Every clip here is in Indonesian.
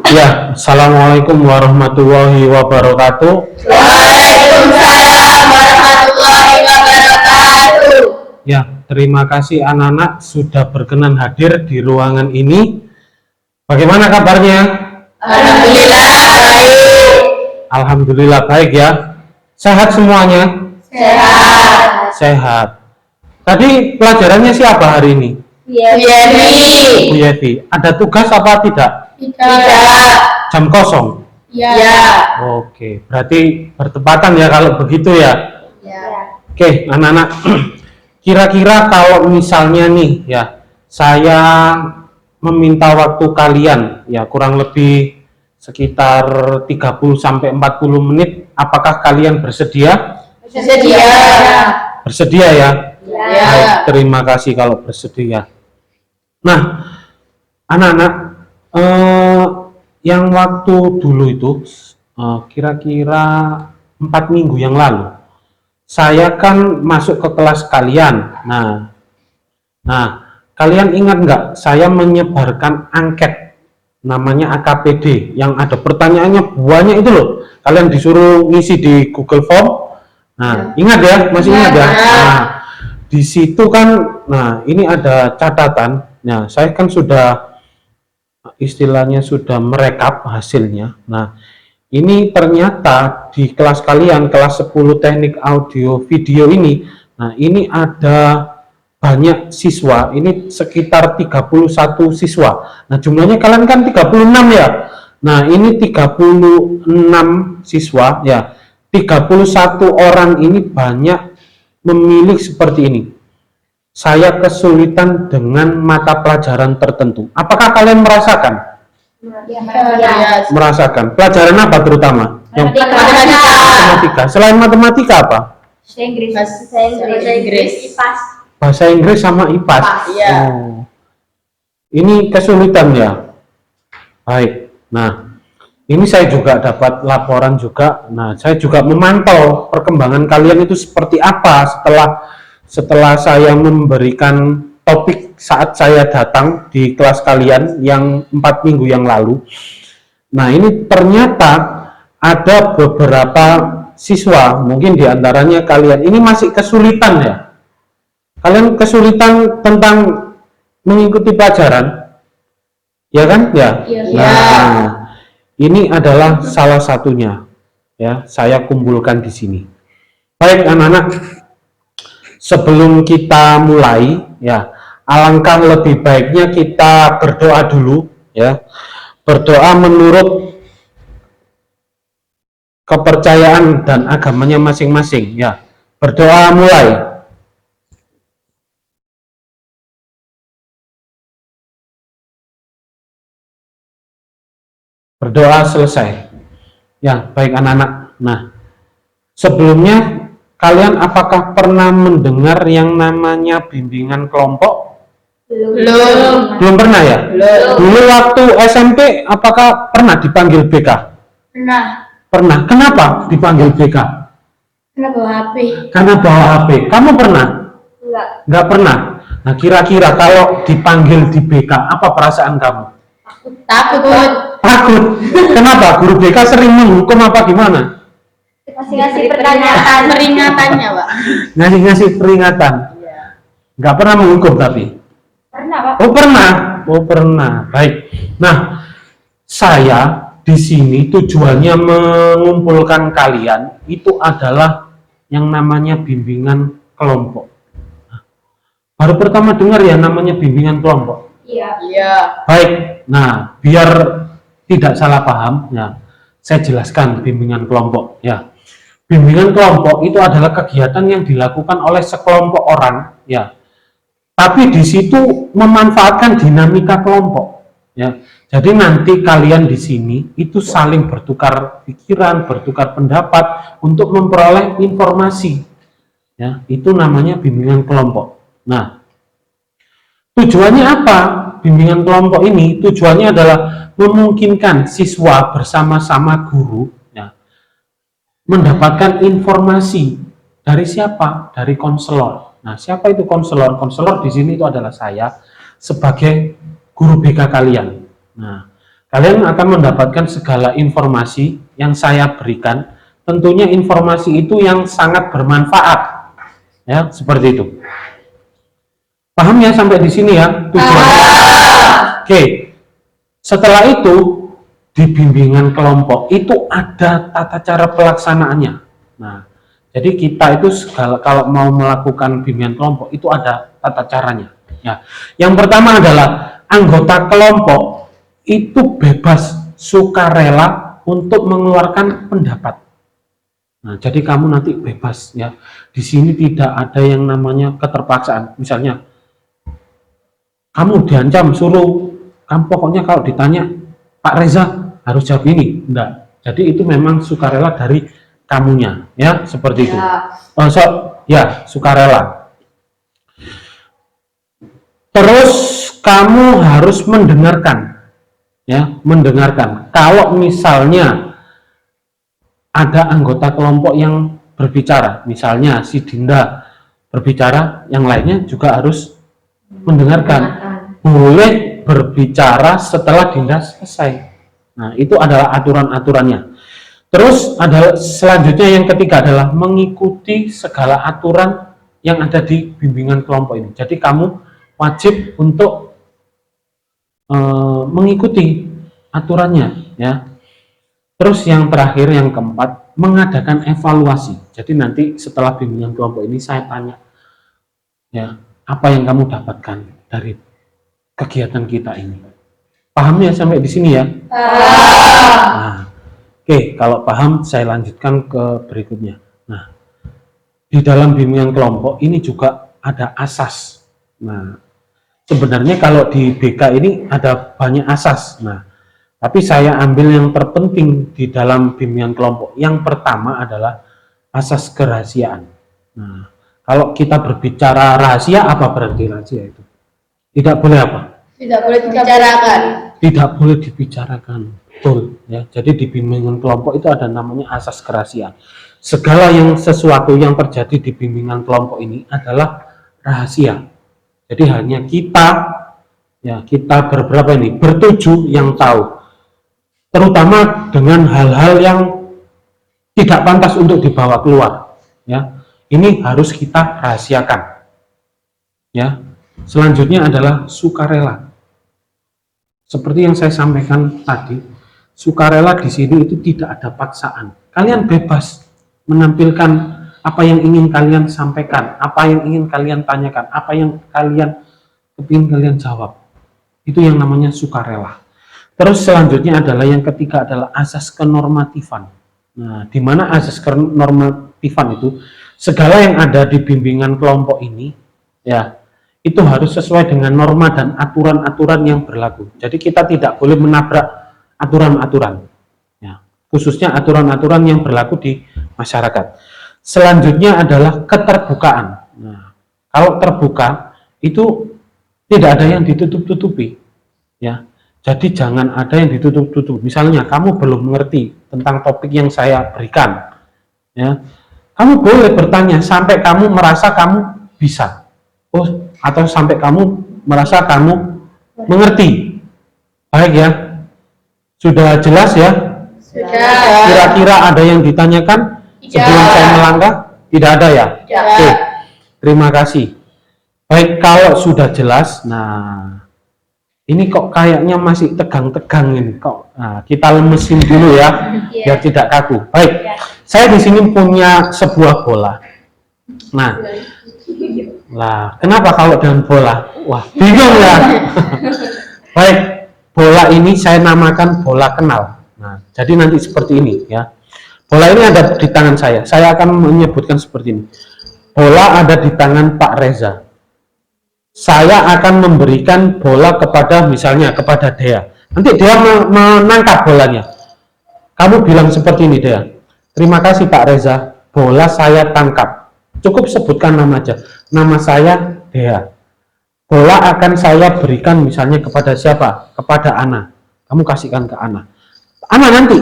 Ya, Assalamualaikum warahmatullahi wabarakatuh. Waalaikumsalam warahmatullahi wabarakatuh. Ya, terima kasih anak-anak sudah berkenan hadir di ruangan ini. Bagaimana kabarnya? Alhamdulillah baik. Alhamdulillah baik ya. Sehat semuanya? Sehat. Sehat. Tadi pelajarannya siapa hari ini? Yeni. Bu Yeti. Ada tugas apa tidak? Tidak. Jam kosong? Ya. Oke, berarti bertepatan ya kalau begitu ya. Ya. Oke, anak-anak. Kira-kira kalau misalnya nih ya, saya meminta waktu kalian ya kurang lebih sekitar 30 sampai 40 menit, apakah kalian bersedia? Bersedia. Bersedia ya? Ya. Baik, terima kasih kalau bersedia. Nah, anak-anak, yang waktu dulu itu kira-kira 4 minggu yang lalu, saya kan masuk ke kelas kalian. Nah, kalian ingat nggak? Saya menyebarkan angket namanya AKPD yang ada pertanyaannya banyak itu loh. Kalian disuruh ngisi di Google Form. Nah, ingat ya? Masih ingat ya? Nah, di situ kan, nah ini ada catatan. Nah, saya kan sudah istilahnya sudah merekap hasilnya. Nah, ini ternyata di kelas kalian, kelas 10 teknik audio video ini, nah ini ada banyak siswa, ini sekitar 31 siswa. Nah, jumlahnya kalian kan 36 ya. Nah, ini 36 siswa ya. 31 orang ini banyak memilih seperti ini. Saya kesulitan dengan mata pelajaran tertentu. Apakah kalian merasakan? Ya. Merasakan. Pelajaran apa terutama? Yang matematika. Selain matematika apa? Bahasa Inggris. IPAS. Bahasa Inggris sama IPAS. Iya. Oh. Ini kesulitan ya. Baik. Nah, ini saya juga dapat laporan juga. Nah, saya juga memantau perkembangan kalian itu seperti apa setelah saya memberikan topik saat saya datang di kelas kalian yang 4 minggu yang lalu. Nah, ini ternyata ada beberapa siswa, mungkin diantaranya kalian ini masih kesulitan ya. Kalian kesulitan tentang mengikuti pelajaran, ya kan? Ya. Iya. Nah, ini adalah salah satunya. Ya, saya kumpulkan di sini. Baik, anak-anak. Sebelum kita mulai, ya, alangkah lebih baiknya kita berdoa dulu, ya. Berdoa menurut kepercayaan dan agamanya masing-masing, ya. Berdoa mulai. Berdoa selesai. Ya, baik anak-anak. Nah, sebelumnya kalian apakah pernah mendengar yang namanya bimbingan kelompok? Belum. Belum pernah ya? Belum. Dulu waktu SMP apakah pernah dipanggil BK? Pernah. Pernah. Kenapa dipanggil BK? Pernah bawa HP. Karena bawa HP. Kamu pernah? Enggak. Nggak pernah. Nah, kira-kira kalau dipanggil di BK, apa perasaan kamu? Takut. Takut. Kenapa? Guru BK sering menghukum apa gimana? Ngasih peringatannya, Pak. Ngasih peringatan. Iya. Nggak pernah menghukum tapi? Pernah, Pak. Oh pernah. Oh pernah. Baik. Nah, saya di sini tujuannya mengumpulkan kalian itu adalah yang namanya bimbingan kelompok. Baru pertama dengar ya namanya bimbingan kelompok. Iya. Iya. Baik. Nah, biar tidak salah paham, ya, saya jelaskan bimbingan kelompok. Ya, bimbingan kelompok itu adalah kegiatan yang dilakukan oleh sekelompok orang, ya. Tapi di situ memanfaatkan dinamika kelompok, ya. Jadi nanti kalian di sini itu saling bertukar pikiran, bertukar pendapat untuk memperoleh informasi, ya. Itu namanya bimbingan kelompok. Nah, tujuannya apa? Bimbingan kelompok ini tujuannya adalah memungkinkan siswa bersama-sama guru, ya, mendapatkan informasi dari siapa? Dari konselor. Nah, siapa itu konselor? Konselor di sini itu adalah saya sebagai guru BK kalian. Nah, Kalian akan mendapatkan segala informasi yang saya berikan. Tentunya informasi itu yang sangat bermanfaat. Ya, seperti itu. Paham ya sampai di sini ya tujuannya? Oke. Setelah itu di bimbingan kelompok itu ada tata cara pelaksanaannya. Nah, jadi kita itu kalau mau melakukan bimbingan kelompok itu ada tata caranya. Ya. Yang pertama adalah anggota kelompok itu bebas sukarela untuk mengeluarkan pendapat. Nah, jadi kamu nanti bebas ya. Di sini tidak ada yang namanya keterpaksaan. Misalnya kamu diancam suruh kamu pokoknya kalau ditanya Pak Reza harus jawab ini. Enggak. Jadi itu memang sukarela dari kamunya ya, seperti itu. Sukarela. Terus kamu harus mendengarkan. Ya, mendengarkan. Kalau misalnya ada anggota kelompok yang berbicara, misalnya si Dinda berbicara, yang lainnya juga harus mendengarkan. Boleh berbicara setelah Dinda selesai. Nah, itu adalah aturan-aturannya. Terus ada selanjutnya yang ketiga adalah mengikuti segala aturan yang ada di bimbingan kelompok ini. Jadi kamu wajib untuk mengikuti aturannya ya. Terus yang terakhir, yang keempat, mengadakan evaluasi. Jadi nanti setelah bimbingan kelompok ini saya tanya, ya, apa yang kamu dapatkan dari kegiatan kita ini? Paham ya sampai di sini ya? Nah, oke, kalau paham saya lanjutkan ke berikutnya. Nah, di dalam bimbingan kelompok ini juga ada asas. Nah, sebenarnya kalau di BK ini ada banyak asas. Nah, tapi saya ambil yang terpenting di dalam bimbingan kelompok. Yang pertama adalah asas kerahasiaan. Nah, kalau kita berbicara rahasia, apa berarti rahasia itu? Tidak boleh apa? Tidak boleh dibicarakan. Tidak boleh dibicarakan. Betul. Ya. Jadi di bimbingan kelompok itu ada namanya asas kerahasiaan. Segala sesuatu yang terjadi di bimbingan kelompok ini adalah rahasia. Jadi hanya kita berberapa ini? Bertujuh yang tahu. Terutama dengan hal-hal yang tidak pantas untuk dibawa keluar. Ya, ini harus kita rahasiakan. Ya, selanjutnya adalah sukarela. Seperti yang saya sampaikan tadi, sukarela di sini itu tidak ada paksaan. Kalian bebas menampilkan apa yang ingin kalian sampaikan, apa yang ingin kalian tanyakan, apa yang ingin kalian jawab. Itu yang namanya sukarela. Terus selanjutnya adalah yang ketiga adalah asas kenormatifan. Nah, di mana asas kenormatifan itu segala yang ada di bimbingan kelompok ini ya itu harus sesuai dengan norma dan aturan-aturan yang berlaku. Jadi kita tidak boleh menabrak aturan-aturan. Ya, khususnya aturan-aturan yang berlaku di masyarakat. Selanjutnya adalah keterbukaan. Nah, kalau terbuka itu tidak ada yang ditutup-tutupi. Ya. Jadi jangan ada yang ditutup-tutup. Misalnya kamu belum mengerti tentang topik yang saya berikan, ya, kamu boleh bertanya sampai kamu merasa kamu bisa, atau sampai kamu merasa kamu mengerti. Baik ya, sudah jelas ya? Sudah. Kira-kira ada yang ditanyakan sebelum saya melangkah? Tidak ada ya? Oke, terima kasih. Baik, kalau sudah jelas, nah. Ini kok kayaknya masih tegang-tegang ini kok. Nah, kita lemesin dulu ya, biar tidak kaku. Baik, saya di sini punya sebuah bola. Nah, kenapa kalau dengan bola? Wah, bingung ya. Baik, bola ini saya namakan bola kenal. Nah, jadi nanti seperti ini ya. Bola ini ada di tangan saya. Saya akan menyebutkan seperti ini. Bola ada di tangan Pak Reza. Saya akan memberikan bola kepada misalnya kepada Dea. Nanti Dea menangkap bolanya. Kamu bilang seperti ini Dea. Terima kasih Pak Reza, bola saya tangkap. Cukup sebutkan nama aja. Nama saya Dea. Bola akan saya berikan misalnya kepada siapa? Kepada Ana. Kamu kasihkan ke Ana. Ana nanti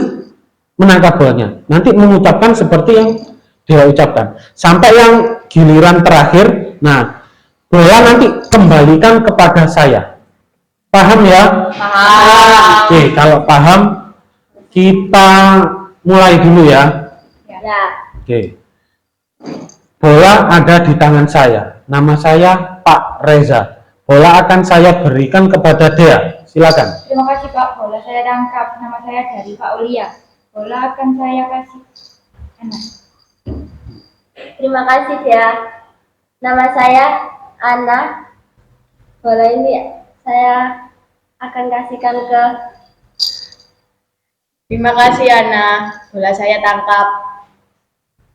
menangkap bolanya. Nanti mengucapkan seperti yang Dea ucapkan. Sampai yang giliran terakhir. Nah, bola nanti kembalikan kepada saya. Paham ya? Paham. Oke, kalau paham kita mulai dulu ya. Ya. Oke. Bola ada di tangan saya. Nama saya Pak Reza. Bola akan saya berikan kepada Dea. Silakan. Terima kasih Pak, bola saya tangkap. Nama saya dari Pak Ulia. Bola akan saya kasih. Enak. Terima kasih ya. Nama saya Ana. Bola ini saya akan kasihkan ke. Terima kasih Ana. Bola saya tangkap.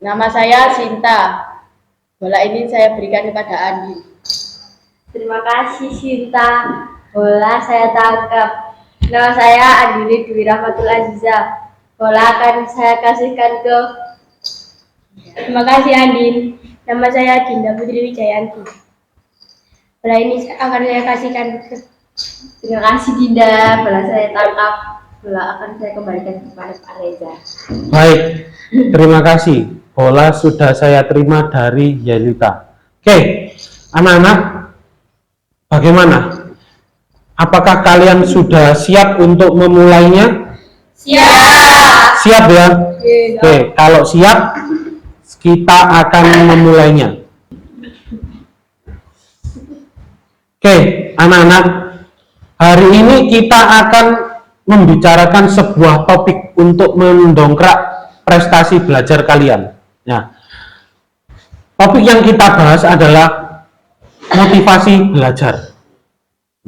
Nama saya Sinta. Bola ini saya berikan kepada Andi. Terima kasih Sinta. Bola saya tangkap. Nama saya Andini Dwi Rahmatul Aziza. Bola akan saya kasihkan ke. Terima kasih Andin. Nama saya Dinda Putri Wijayanti. Bola ini akan saya kasihkan ke. Terima kasih Dinda. Bola saya tangkap. Bola akan saya kembalikan kepada Pak Reza. Baik, terima kasih. Bola sudah saya terima dari Yelita. Oke, anak-anak, bagaimana? Apakah kalian sudah siap untuk memulainya? Siap. Siap ya? Oke, kalau siap, kita akan memulainya. Oke, anak-anak, hari ini kita akan membicarakan sebuah topik untuk mendongkrak prestasi belajar kalian. Nah, topik yang kita bahas adalah motivasi belajar.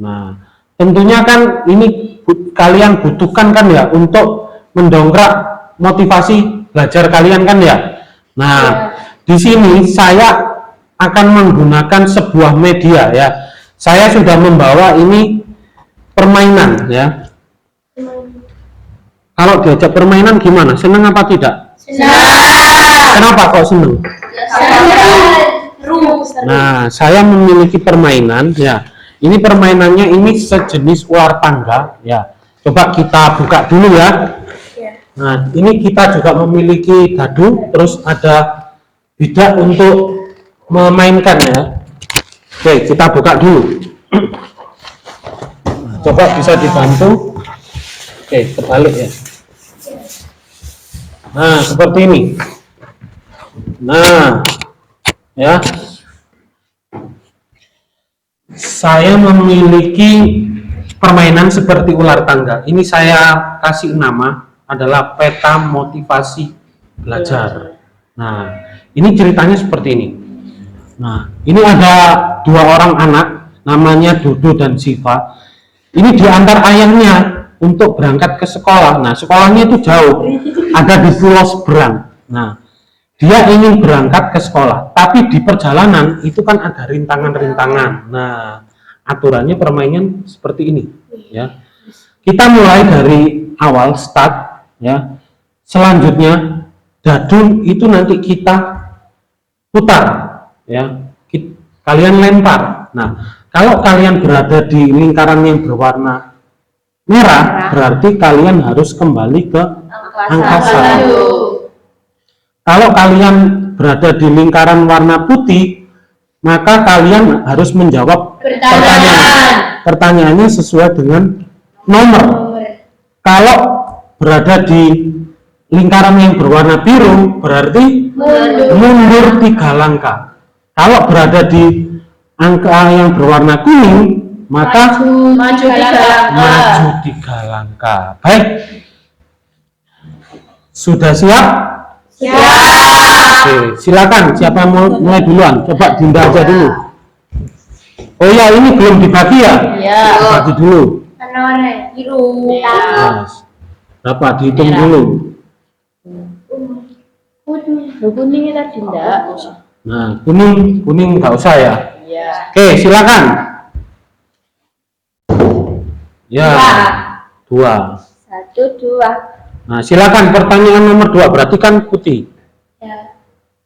Nah, tentunya kan ini kalian butuhkan kan ya untuk mendongkrak motivasi belajar kalian kan ya. Nah, di sini saya akan menggunakan sebuah media ya. Saya sudah membawa ini permainan ya. Kalau diajak permainan gimana? Senang apa tidak? Senang. Kenapa kok senang? Seru. Nah, saya memiliki permainan ya. Ini permainannya ini sejenis ular tangga ya. Coba kita buka dulu ya. Nah, ini kita juga memiliki dadu, terus ada bidak untuk memainkan ya. Oke, kita buka dulu. Nah, coba bisa dibantu. Oke, kebalik ya. Nah, seperti ini. Nah, ya. Saya memiliki permainan seperti ular tangga. Ini saya kasih nama adalah peta motivasi belajar. Nah, ini ceritanya seperti ini. Nah, ini ada dua orang anak, namanya Dodo dan Siva. Ini diantar ayahnya untuk berangkat ke sekolah. Nah, sekolahnya itu jauh, ada di pulau seberang. Nah, dia ingin berangkat ke sekolah, tapi di perjalanan itu kan ada rintangan-rintangan. Nah, aturannya permainan seperti ini, ya. Kita mulai dari awal start, ya. Selanjutnya dadu itu nanti kita putar, ya. Kalian lempar. Nah, kalau kalian berada di lingkaran yang berwarna merah, berarti kalian harus kembali ke angkasa. Kalau kalian berada di lingkaran warna putih, maka kalian harus menjawab pertanyaan. Pertanyaannya sesuai dengan nomor. Kalau berada di lingkaran yang berwarna biru, berarti mundur 3 langkah. Kalau berada di angka yang berwarna kuning, maka Maju 3 langkah. Baik. Sudah siap? Oke, silakan. Siapa yang mau mulai duluan? Coba Dinda aja dulu. Oh ya, ini belum dibagi ya? Iya. Dibagi dulu. Warna biru. Yes. Berapa? Dihitung dulu. Kuning tadi enggak? Nah, kuning nggak usah ya. Iya. Oke, silakan. Ya, 2. 1, 2. Nah, silakan pertanyaan nomor 2. Berarti kan putih. Ya.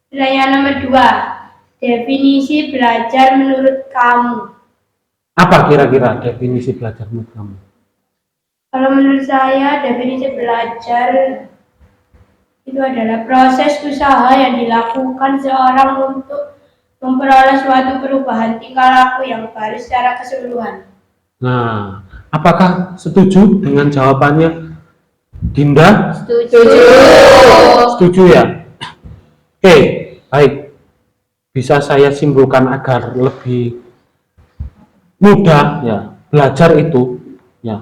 Pertanyaan nomor 2. Definisi belajar menurut kamu. Apa kira-kira definisi belajar menurut kamu? Kalau menurut saya, definisi belajar itu adalah proses usaha yang dilakukan seorang untuk memperoleh suatu perubahan tingkah laku yang baru secara keseluruhan. Nah, Apakah setuju dengan jawabannya Dinda? Setuju. Setuju ya? Oke, baik. Bisa saya simpulkan agar lebih mudah ya. Belajar itu ya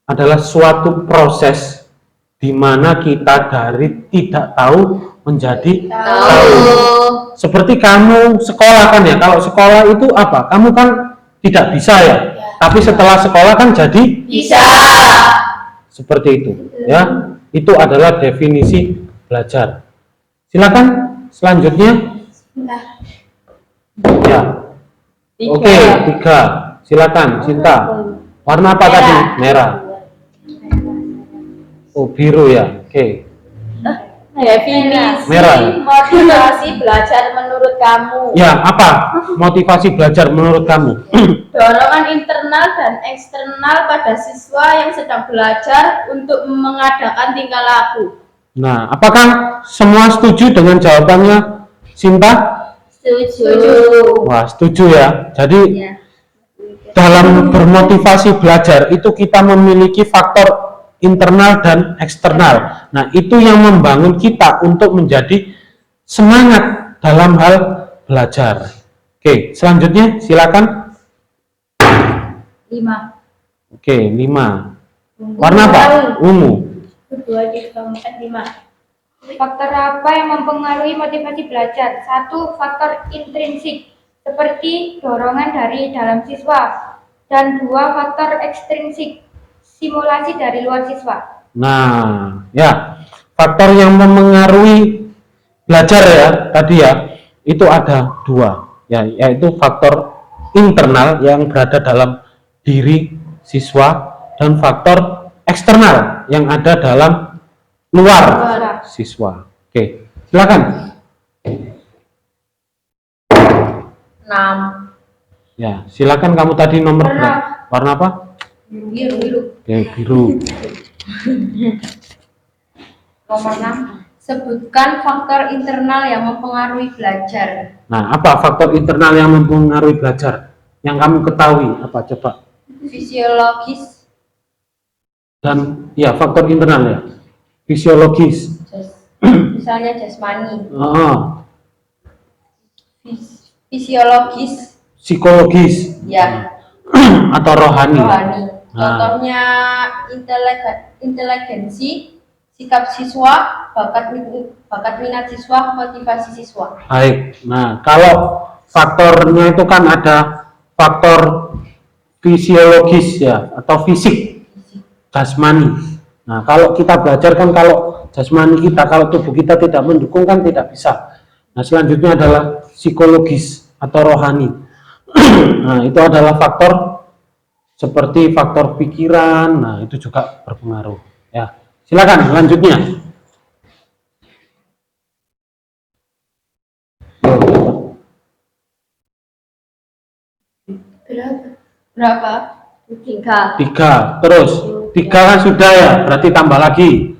adalah suatu proses di mana kita dari tidak tahu menjadi tahu. Seperti kamu sekolah kan ya, kalau sekolah itu apa? Kamu kan tidak bisa ya, tapi setelah sekolah kan jadi Bisa. seperti itu ya. Itu adalah definisi belajar. Silakan selanjutnya ya. Oke, 3. Silakan Cinta. Warna apa tadi? Merah. Oh, biru ya. Oke. Definisi Merah. motivasi belajar menurut kamu. Ya, apa motivasi belajar menurut kamu? Dorongan internal dan eksternal pada siswa yang sedang belajar untuk mengadakan tingkah laku. Nah, apakah semua setuju dengan jawabannya Cinta? Setuju. Wah, setuju ya. Jadi dalam bermotivasi belajar itu kita memiliki faktor internal dan eksternal. Nah, itu yang membangun kita untuk menjadi semangat dalam hal belajar. Oke, selanjutnya silakan. 5. Oke, 5. Warna apa? Ungu. 5. Faktor apa yang mempengaruhi motivasi belajar? 1. Faktor intrinsik seperti dorongan dari dalam siswa, dan 2. Faktor ekstrinsik, simulasi dari luar siswa. Nah, ya, faktor yang memengaruhi belajar ya tadi ya, itu ada 2 ya, yaitu faktor internal yang berada dalam diri siswa dan faktor eksternal yang ada dalam luar siswa. Oke, silakan. 6. Ya, silakan kamu tadi nomor berapa? Warna apa? Biru. Oke, biru. Nomor 6. Sebutkan faktor internal yang mempengaruhi belajar. Nah, apa faktor internal yang mempengaruhi belajar? Yang kamu ketahui apa coba? Fisiologis, Dan ya faktor internal ya, fisiologis. misalnya jasmani. Fisiologis, Psikologis ya, atau rohani. rohani. Contohnya inteligensi, sikap siswa, bakat minat siswa, motivasi siswa. Baik. Nah, kalau faktornya itu kan ada faktor fisiologis ya atau fisik, jasmani. Nah, kalau kita belajar kan kalau jasmani kita, kalau tubuh kita tidak mendukung kan tidak bisa. Nah, selanjutnya adalah psikologis atau rohani. Nah, itu adalah faktor seperti faktor pikiran. Nah, itu juga berpengaruh. Ya, silakan selanjutnya. Berapa? 3. 3. Terus 3 kan sudah ya, berarti tambah lagi.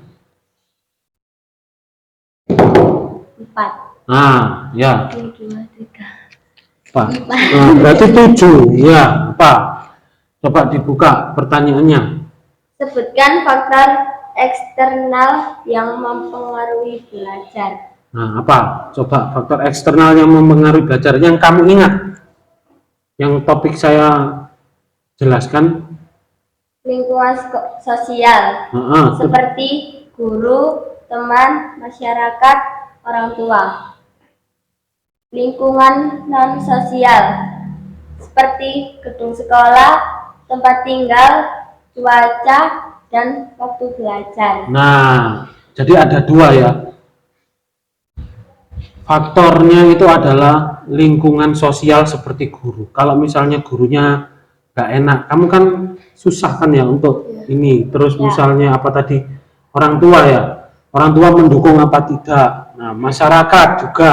4. Nah, ya. 3. Apa? Nah, berarti 7. Ya, apa? Coba dibuka pertanyaannya. Sebutkan faktor eksternal yang mempengaruhi belajar. Nah, apa? Coba faktor eksternal yang mempengaruhi belajar yang kamu ingat. Yang topik saya jelaskan. Lingkungan sosial seperti guru, teman, masyarakat, orang tua. Lingkungan non sosial seperti gedung sekolah, tempat tinggal, cuaca, dan waktu belajar. Nah, jadi ada 2 ya. Faktornya itu adalah lingkungan sosial seperti guru. Kalau misalnya gurunya nggak enak, kamu kan susah kan ya untuk ini. Terus misalnya apa tadi, orang tua ya, orang tua mendukung apa tidak. Nah, masyarakat juga.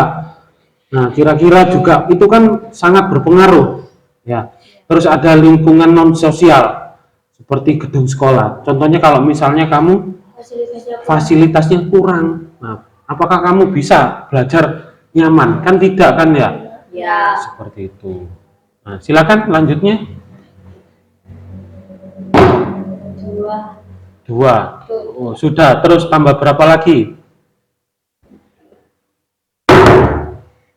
Nah, kira-kira juga itu kan sangat berpengaruh ya. Terus ada lingkungan non sosial seperti gedung sekolah. Contohnya kalau misalnya kamu fasilitasnya kurang. Nah, apakah kamu bisa belajar nyaman? Kan tidak kan ya? Ya. Seperti itu. Nah, silakan lanjutnya. 2. Oh, sudah. Terus tambah berapa lagi?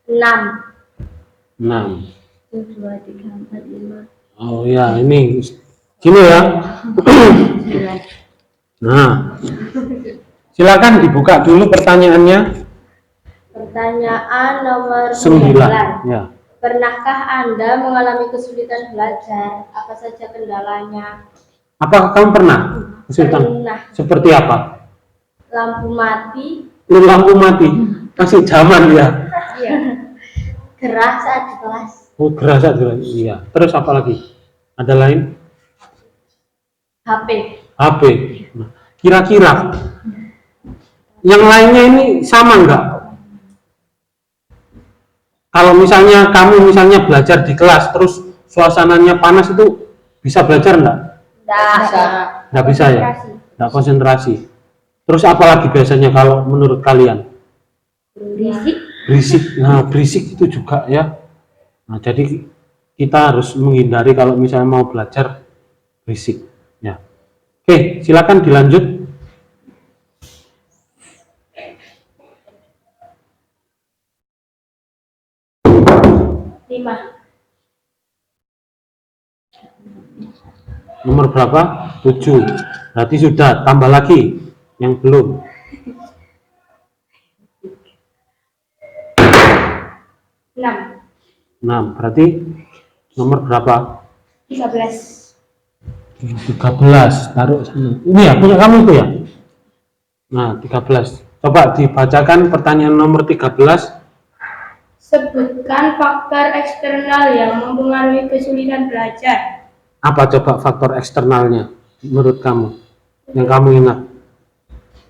6. 6. 1, 2, 3, 4, 5. Oh ya, ini gini ya. Nah, silakan dibuka dulu pertanyaannya. Pertanyaan nomor 9. Ya. Pernahkah Anda mengalami kesulitan belajar? Apa saja kendalanya? Apakah kamu pernah kesulitan? Pernah. Seperti apa? Lampu mati. Lampu mati. Masih zaman ya. Iya. Gerah saat di kelas. Oh, gerasa jelas. Iya. Terus apa lagi? Ada lain? HP. HP. Nah, kira-kira yang lainnya ini sama nggak? Kalau misalnya kamu belajar di kelas terus suasananya panas itu bisa belajar nggak? Nggak bisa ya? Nggak konsentrasi. Terus apa lagi biasanya kalau menurut kalian? Berisik. Nah, berisik itu juga ya. Nah, jadi kita harus menghindari kalau misalnya mau belajar berisik. Ya. Oke, silakan dilanjut. Nomor berapa? 7. Berarti sudah, tambah lagi yang belum. 6. Berarti nomor berapa? 13. 13. Taruh sana. Ini ya, punya kamu itu ya? Nah, 13. Coba dibacakan pertanyaan nomor 13. Sebutkan faktor eksternal yang mempengaruhi kesulitan belajar. Apa coba faktor eksternalnya menurut kamu? Yang kamu ingat?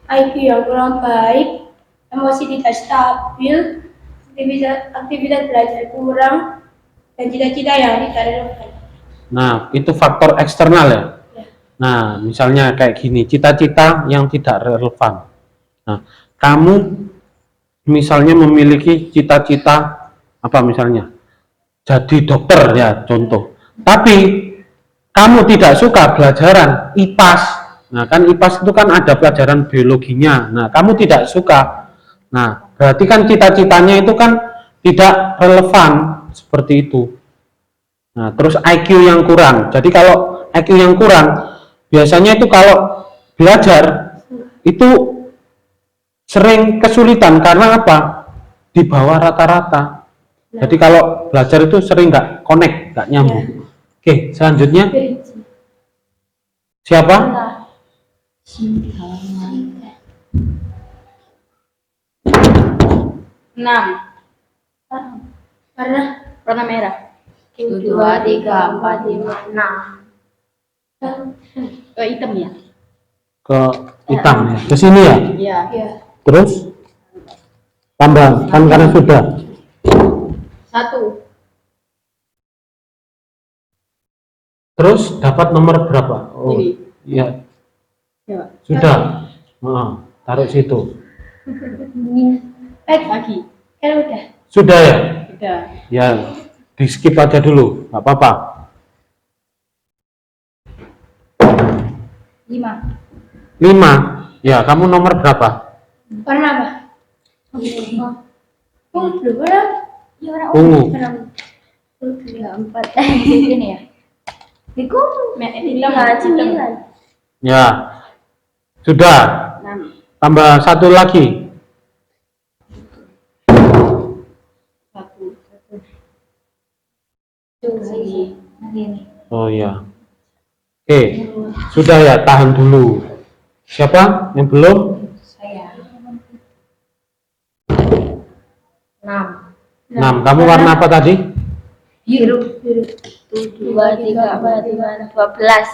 IQ yang kurang baik, emosi tidak stabil, aktivitas belajar kurang, dan cita-cita yang tidak relevan. Nah, itu faktor eksternal ya? Nah, misalnya kayak gini, cita-cita yang tidak relevan. Nah, kamu misalnya memiliki cita-cita apa misalnya? Jadi dokter ya, contoh. Tapi kamu tidak suka pelajaran IPAS. Nah, kan IPAS itu kan ada pelajaran biologinya. Nah, kamu tidak suka. Nah, berarti kan cita-citanya itu kan tidak relevan seperti itu. Nah, terus IQ yang kurang. Jadi kalau IQ yang kurang, biasanya itu kalau belajar itu sering kesulitan karena apa? Di bawah rata-rata. Jadi kalau belajar itu sering nggak connect, nggak nyambung. Oke, selanjutnya siapa? 6. Warna merah. 1, 2, 3, 4, 5, 6. Ke hitam ya? Ke hitam ya. Ke sini ya? Iya. Terus tambah kan karena sudah 1. terus dapat nomor berapa? Oh Ini. iya Ya. sudah. Taruh situ. Lagi. Kan udah. Sudah ya? Udah. Ya, di skip aja dulu, nggak apa-apa. 5. Ya, kamu nomor berapa? Warna apa? Belum warna. Ya warna Ungu. Warna 4. Ini ya. Hitam. Ya, sudah. 6. Tambah satu lagi. 1. Oh ya. Oke, sudah ya, tahan dulu. Siapa yang belum? Saya. 6. 6. Kamu warna apa tadi? Biru. 2, 3, 4, 5, 12.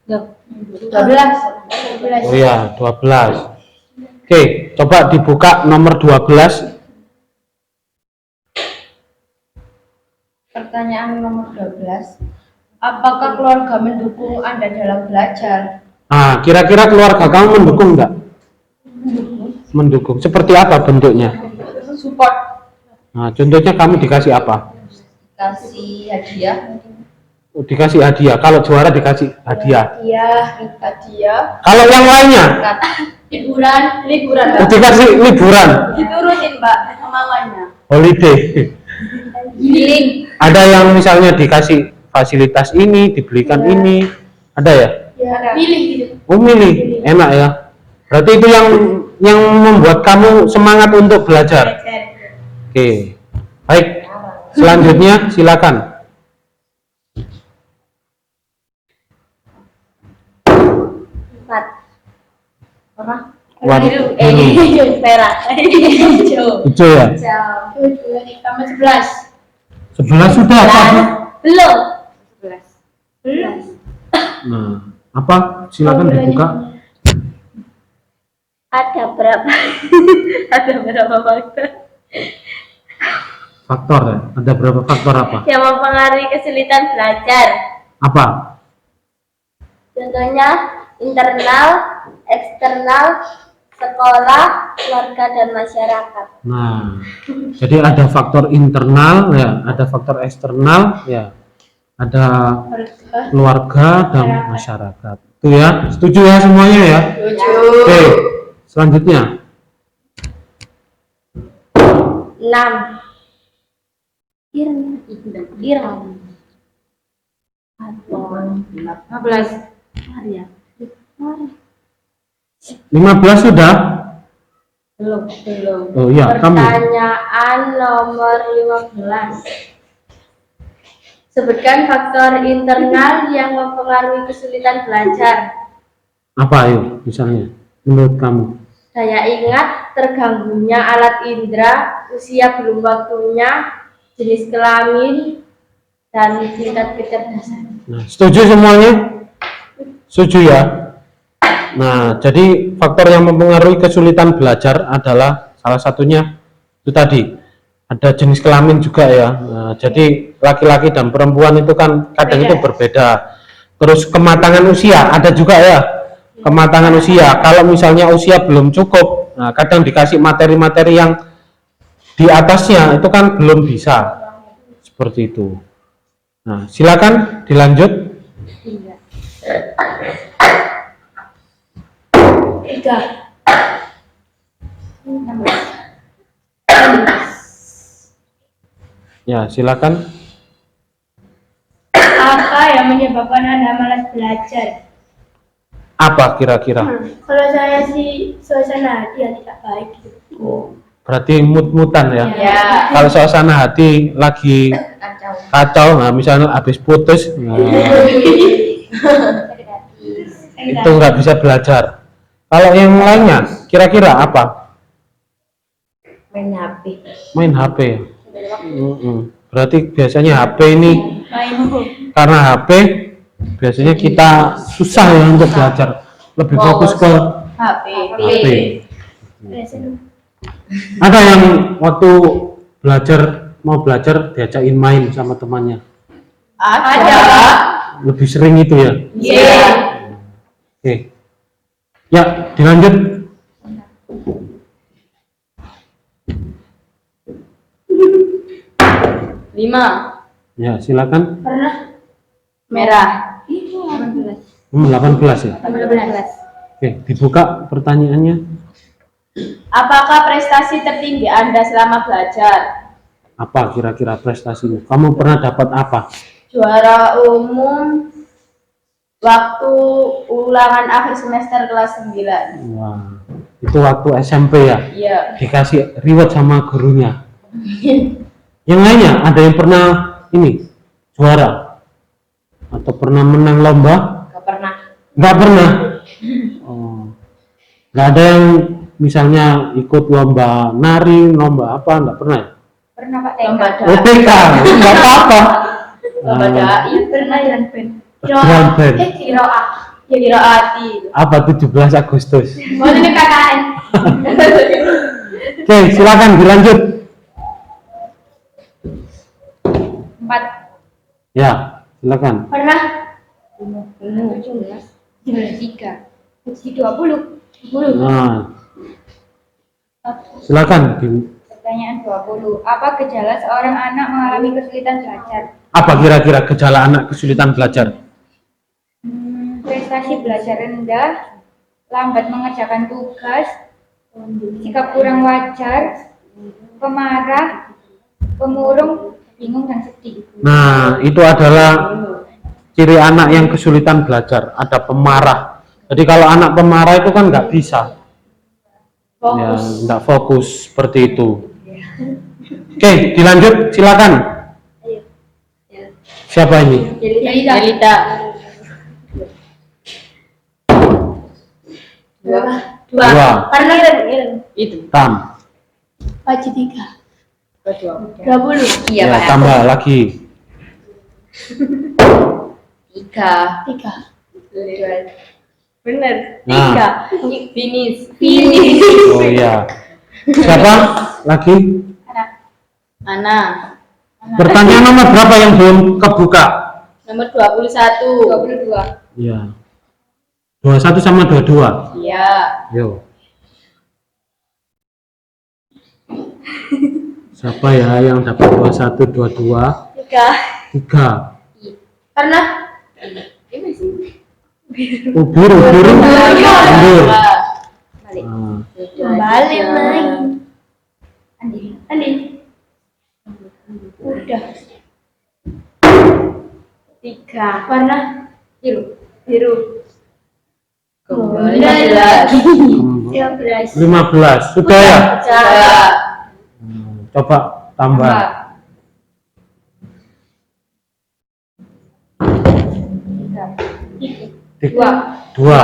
12. Oh ya, 12. Oke, coba dibuka nomor 12. Pertanyaan nomor 12. Apakah keluarga mendukung Anda dalam belajar? Nah, kira-kira keluarga kamu mendukung nggak? Mendukung. Seperti apa bentuknya? Support. Nah, contohnya kamu dikasih apa? Kasih hadiah. dikasih hadiah. Kalau juara dikasih hadiah. Hadiah. Kalau yang lainnya Liburan. dikasih liburan, Diturutin, Mbak, kemauannya. holiday. Giling. Ada yang misalnya dikasih fasilitas ini, dibelikan ini, ada ya? Ya, pilih gitu. Oh, milih, enak ya. Berarti itu yang membuat kamu semangat untuk belajar. Oke, baik. Selanjutnya silakan. Empat. Apa? Biru. Merah. Hijau. Hijau ya. Tambah 11. 11 sudah apa? Belum. 11. Nah, apa? Silakan dibuka. Ada berapa? Ada berapa faktor Faktor ya. Ada berapa faktor apa? yang mempengaruhi kesulitan belajar? Apa? Contohnya internal, eksternal, sekolah, keluarga dan masyarakat. Nah, jadi ada faktor internal ya, ada faktor eksternal ya, ada keluarga dan masyarakat. Itu ya, setuju ya semuanya ya? Oke, selanjutnya 6. Irang. 15. 15 sudah? Belum. Oh iya, kamu. Pertanyaan nomor 15. Sebutkan faktor internal yang mempengaruhi kesulitan belajar. Apa ayo misalnya menurut kamu? Daya ingat, terganggunya alat indera, usia belum waktunya, jenis kelamin, dan tingkat kecerdasan. Nah, setuju semuanya? Setuju ya? Nah, jadi faktor yang mempengaruhi kesulitan belajar adalah salah satunya itu tadi, ada jenis kelamin juga ya. Nah, jadi laki-laki dan perempuan itu kan kadang itu berbeda. Terus kematangan usia ada juga ya. Kematangan usia, kalau misalnya usia belum cukup, nah kadang dikasih materi-materi yang di atasnya itu kan belum bisa. Seperti itu. Nah, silakan dilanjut. 3. Ya, silakan. Apa yang menyebabkan Anda malas belajar? Apa kira-kira? Kalau saya sih suasana hati yang tidak baik. Oh, berarti mut-mutan ya. Ya. Kalau suasana hati lagi kacau, nah misalnya habis putus, nah, itu nggak bisa belajar. Kalau yang lainnya, kira-kira apa? Main HP. Main HP. Berarti biasanya HP ini karena HP biasanya kita susah ya untuk belajar, lebih fokus ke HP. HP. Ada yang waktu mau belajar diajakin main sama temannya, Ada. lebih sering itu ya. Iya. Oke, ya dilanjut. 5. Ya silakan. Pernah? Merah. 18 ya. 18. Oke, dibuka pertanyaannya. Apakah prestasi tertinggi Anda selama belajar? Apa kira-kira prestasimu? Kamu pernah dapat apa? Juara umum waktu ulangan akhir semester kelas 9. Wah, itu waktu SMP ya? Iya. Dikasih reward sama gurunya. Yang lainnya ada yang pernah ini juara atau pernah menang lomba? Gak pernah. Nggak pernah. Oh, nggak ada yang misalnya ikut lomba nari, lomba apa? Nggak pernah. Ya? Pernah Pak Lomba TK. Oh, TK, nggak apa-apa. Lomba dai pernah ya. Drum band. Kiroah. Ya kiroati. Apa 17 Agustus? Mau ini KKN. Oke, silakan dilanjut. 4. Ya, silakan. Pernah? 3. Uji 20. Nah, silakan. Pertanyaan 20. Apa gejala seorang anak mengalami kesulitan belajar? Apa kira-kira gejala anak kesulitan belajar? Prestasi belajar rendah, lambat mengerjakan tugas, sikap kurang wajar, pemarah, pemurung, bingung dan sedih. Nah, itu adalah ciri anak yang kesulitan belajar. Ada pemarah. Jadi kalau anak pemarah itu kan nggak bisa. Ya, nggak fokus seperti itu. Oke, dilanjut, silakan. Siapa ini? Jelita. Dua. Karena itu. Tam. Wajib 3. 20. Ya, tambah lagi. 3. Bener. Nah. 3. Finish. Oh iya. Siapa lagi? Ana. Pertanyaan nomor berapa yang belum kebuka? Nomor 21. 22. Iya. 21 sama 22. Iya. Yo. Siapa ya yang dapat 21, 22? 3. Karena Oh, biru. Mundur. balik main. Andi. Udah. 3. Warna biru. 15. 15. Sudah ya? Coba tambah. Dua.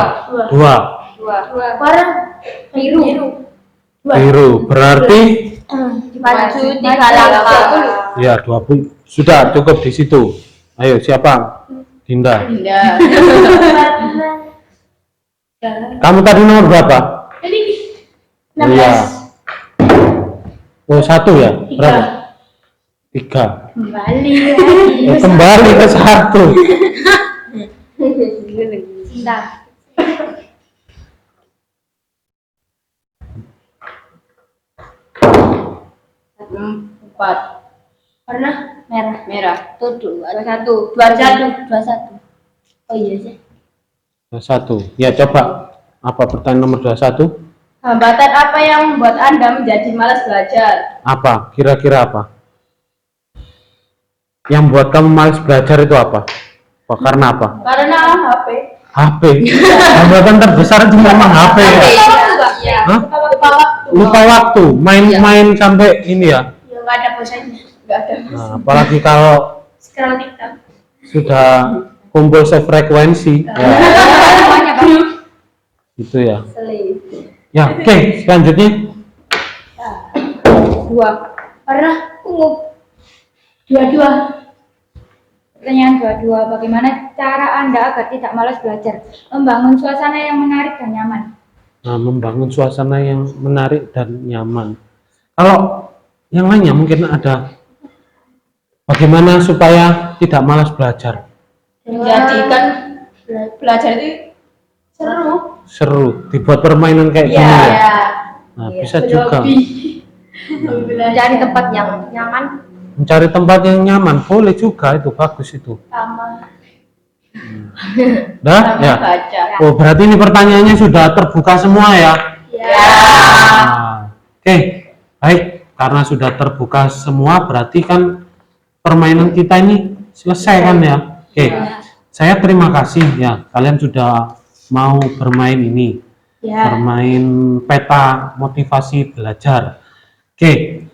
Warna biru. Biru. Berarti Maju 3 langkah. ya 20. Sudah cukup di situ. Ayo siapa? Dinda. Indah. Kamu tadi nomor berapa? Iya. Oh, 1 ya? Berapa? 3. Kembali ke 1. Cinta. Empat. Warna merah. Merah. Tuh 21. Oh iya sih. 21. Ya coba. Apa pertanyaan nomor 21? Hambatan apa yang membuat Anda menjadi malas belajar? Apa? Kira-kira apa? Yang buat kamu malas belajar itu apa? Karena apa? Karena HP. HP. Hambatan terbesar itu memang HP ya. Iya. Hah? Lupa waktu. Lupa waktu. Main-main sampai ini ya. Ya nggak ada bosannya. Nggak ada. Nah, apalagi kalau Scroll TikTok. sudah kumpul sefrekuensi. Ya, Semuanya Bang. itu ya. Selip. Ya, oke. Selanjutnya. 2. Warna ungu. 22. Pertanyaan 22. Bagaimana cara Anda agar tidak malas belajar? Membangun suasana yang menarik dan nyaman. Nah, membangun suasana yang menarik dan nyaman. Kalau yang lainnya mungkin ada bagaimana supaya tidak malas belajar. Menjadikan belajar itu Seru, dibuat permainan kayak gini ya. Nah, bisa juga Cari tempat yang nyaman. mencari tempat yang nyaman, boleh juga, itu bagus itu. Sama. Dah, Sama ya. baca. Oh, berarti ini pertanyaannya sudah terbuka semua ya. Ya. Nah, oke, baik. Karena sudah terbuka semua, berarti kan permainan kita ini selesai kan ya. Oke, saya terima kasih ya. Kalian sudah mau bermain ini, bermain peta motivasi belajar. Oke,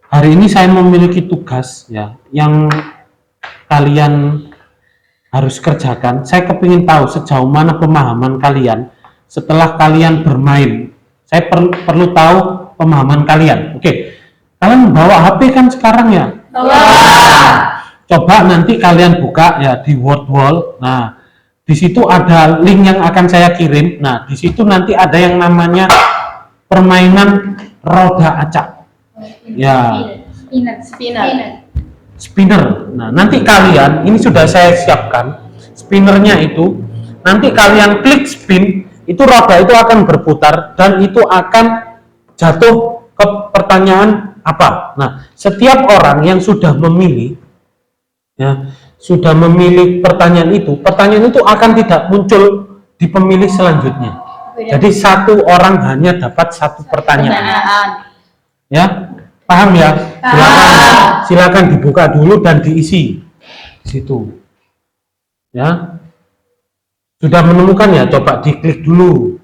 hari ini saya memiliki tugas ya, yang kalian harus kerjakan. Saya kepingin tahu sejauh mana pemahaman kalian setelah kalian bermain. Saya perlu tahu pemahaman kalian. Oke, kalian bawa HP kan sekarang ya? Coba nanti kalian buka ya di Word Wall. Nah, di situ ada link yang akan saya kirim. Nah, di situ nanti ada yang namanya permainan roda acak. Ya, spinner. Nah, nanti kalian, ini sudah saya siapkan spinnernya itu. Nanti kalian klik spin, itu roda itu akan berputar dan itu akan jatuh ke pertanyaan apa. Nah, setiap orang yang sudah memilih ya, sudah memilih pertanyaan itu akan tidak muncul di pemilih selanjutnya. Jadi satu orang hanya dapat satu pertanyaan. Ya, paham ya? Silakan dibuka dulu dan diisi di situ. Ya, sudah menemukan ya? Coba diklik dulu.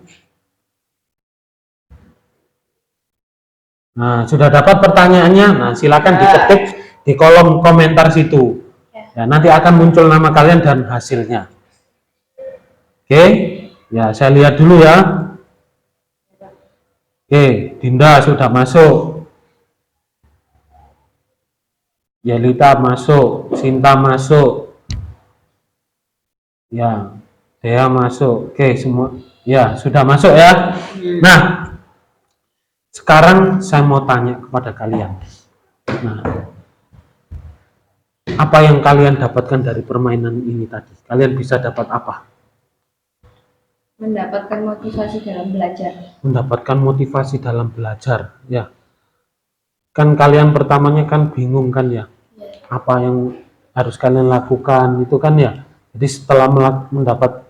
Nah, sudah dapat pertanyaannya. Nah, silakan diketik di kolom komentar situ. Ya, nanti akan muncul nama kalian dan hasilnya. Oke, ya saya lihat dulu ya. Oke, Dinda sudah masuk. Yelita masuk, Sinta masuk. Ya, Dea masuk. Oke, semua. Ya, sudah masuk ya. Nah, sekarang saya mau tanya kepada kalian. Nah, apa yang kalian dapatkan dari permainan ini tadi? Kalian bisa dapat apa? Mendapatkan motivasi dalam belajar. Mendapatkan motivasi dalam belajar, ya. Kan kalian pertamanya kan bingung kan ya? Apa yang harus kalian lakukan itu kan ya. Jadi setelah mendapat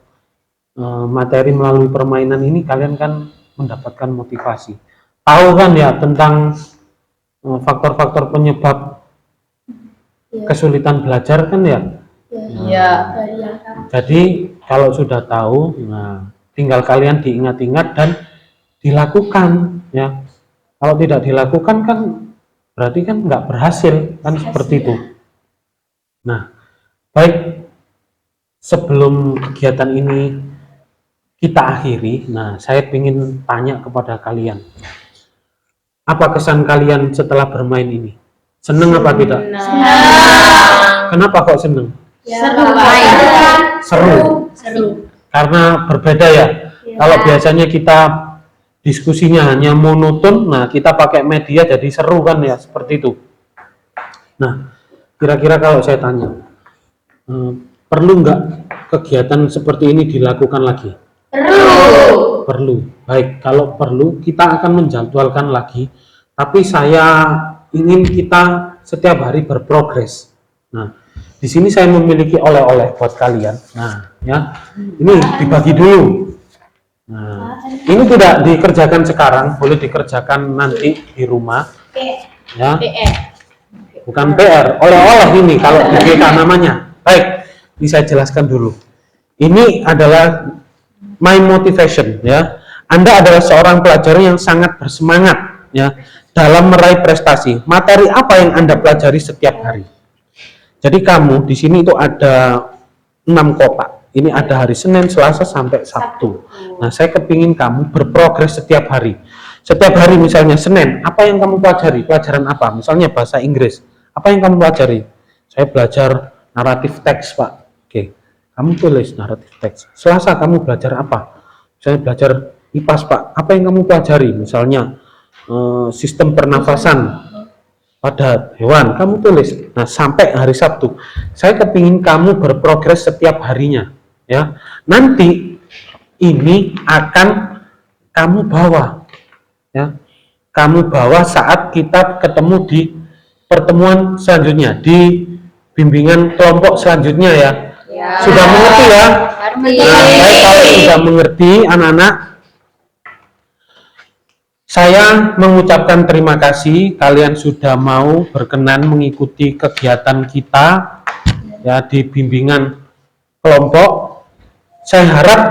materi melalui permainan ini, kalian kan mendapatkan motivasi. Tahu kan ya tentang faktor-faktor penyebab kesulitan belajar kan ya? Iya. Jadi kalau sudah tahu, nah tinggal kalian diingat-ingat dan dilakukan ya. Kalau tidak dilakukan kan berarti kan nggak berhasil kan, seperti itu. Nah, baik, sebelum kegiatan ini kita akhiri, nah saya ingin tanya kepada kalian, apa kesan kalian setelah bermain ini? Seneng apa tidak? Kenapa kok seneng? Seru. Karena berbeda ya. Kalau biasanya kita diskusinya hanya monoton, nah kita pakai media jadi seru kan ya, seperti itu. Nah, kira-kira kalau saya tanya, perlu nggak kegiatan seperti ini dilakukan lagi? Perlu. Baik, kalau perlu kita akan menjadwalkan lagi, tapi saya ingin kita setiap hari berprogres. Nah, di sini saya memiliki oleh-oleh buat kalian. Nah, ya, ini dibagi dulu. Nah, ini tidak dikerjakan sekarang, boleh dikerjakan nanti di rumah. Ya, bukan PR, oleh-oleh ini kalau di BK namanya. Baik, ini saya jelaskan dulu. Ini adalah my motivation ya. Anda adalah seorang pelajar yang sangat bersemangat ya dalam meraih prestasi. Materi apa yang Anda pelajari setiap hari? Jadi kamu di sini itu ada 6 kotak. Ini ada hari Senin, Selasa sampai Sabtu. Nah, saya kepingin kamu berprogres setiap hari. Setiap hari misalnya Senin, apa yang kamu pelajari? Pelajaran apa? Misalnya bahasa Inggris. Apa yang kamu pelajari? Saya belajar naratif teks, Pak. Oke. Kamu tulis naratif teks. Selasa kamu belajar apa? Saya belajar IPAS, Pak. Apa yang kamu pelajari? Misalnya sistem pernafasan pada hewan, kamu tulis. Nah, sampai hari Sabtu, saya kepingin kamu berprogres setiap harinya, ya. Nanti ini akan kamu bawa, ya. Kamu bawa saat kita ketemu di pertemuan selanjutnya, di bimbingan kelompok selanjutnya ya. Sudah mengerti ya? Nah, baik, kalau sudah mengerti anak-anak, saya mengucapkan terima kasih kalian sudah mau berkenan mengikuti kegiatan kita ya di bimbingan kelompok. Saya harap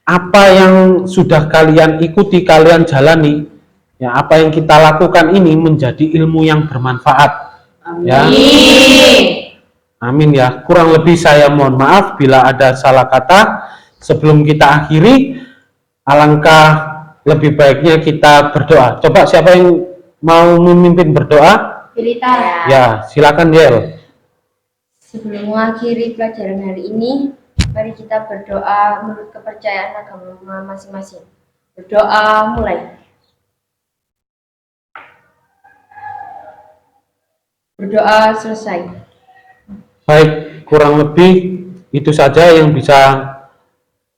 apa yang sudah kalian ikuti, kalian jalani, ya apa yang kita lakukan ini menjadi ilmu yang bermanfaat. Ya. Amin ya. Kurang lebih saya mohon maaf bila ada salah kata. Sebelum kita akhiri, alangkah lebih baiknya kita berdoa. Coba siapa yang mau memimpin berdoa? Yelita. Ya, silakan Yel. Sebelum mengakhiri pelajaran hari ini, mari kita berdoa menurut kepercayaan agama masing-masing. Berdoa mulai. Berdoa selesai. Baik, kurang lebih itu saja yang bisa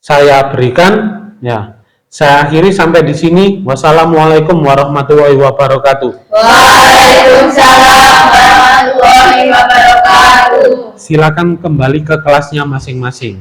saya berikan. Ya, saya akhiri sampai di sini. Wassalamualaikum warahmatullahi wabarakatuh. Waalaikumsalam warahmatullahi warahmatullahi wabarakatuh. Silakan kembali ke kelasnya masing-masing.